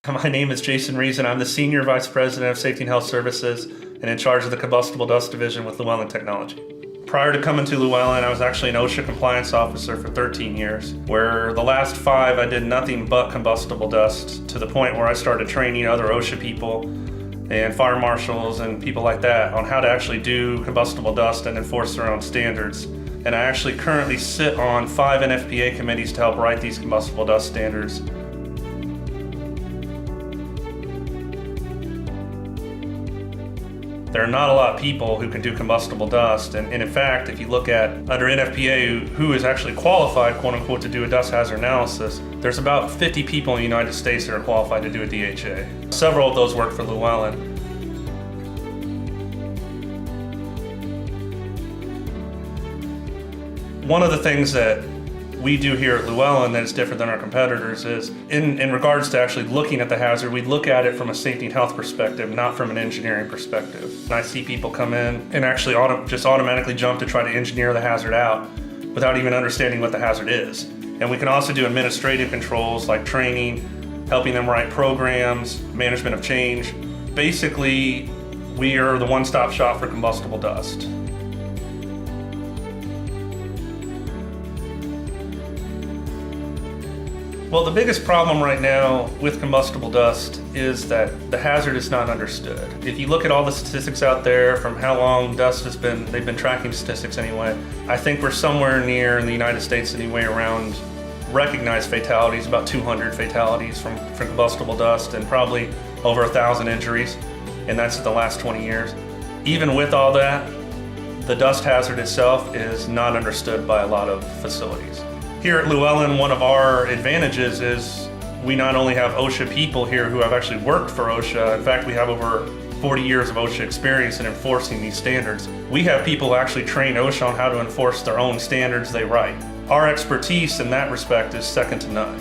My name is Jason Reason. I'm the Senior Vice President of Safety and Health Services and in charge of the Combustible Dust Division with Llewellyn Technology. Prior to coming to Llewellyn, I was actually an OSHA compliance officer for 13 years, where the last 5 I did nothing but combustible dust, to the point where I started training other OSHA people and fire marshals and people like that on how to actually do combustible dust and enforce their own standards. And I actually currently sit on 5 NFPA committees to help write these combustible dust standards. There are not a lot of people who can do combustible dust, and in fact, if you look at under NFPA who is actually qualified, quote unquote, to do a dust hazard analysis, there's about 50 people in the United States that are qualified to do a DHA. Several of those work for Llewellyn. One of the things that we do here at Llewellyn that is different than our competitors is, in regards to actually looking at the hazard, we look at it from a safety and health perspective, not from an engineering perspective. And I see people come in and actually just automatically jump to try to engineer the hazard out without even understanding what the hazard is. And we can also do administrative controls like training, helping them write programs, management of change. Basically, we are the one-stop shop for combustible dust. Well, the biggest problem right now with combustible dust is that the hazard is not understood. If you look at all the statistics out there from how long dust has been, they've been tracking statistics anyway, I think we're somewhere near, in the United States anyway, around recognized fatalities, about 200 fatalities from combustible dust and probably over 1,000 injuries, and that's in the last 20 years. Even with all that, the dust hazard itself is not understood by a lot of facilities. Here at Llewellyn, one of our advantages is we not only have OSHA people here who have actually worked for OSHA. In fact, we have over 40 years of OSHA experience in enforcing these standards. We have people who actually train OSHA on how to enforce their own standards they write. Our expertise in that respect is second to none.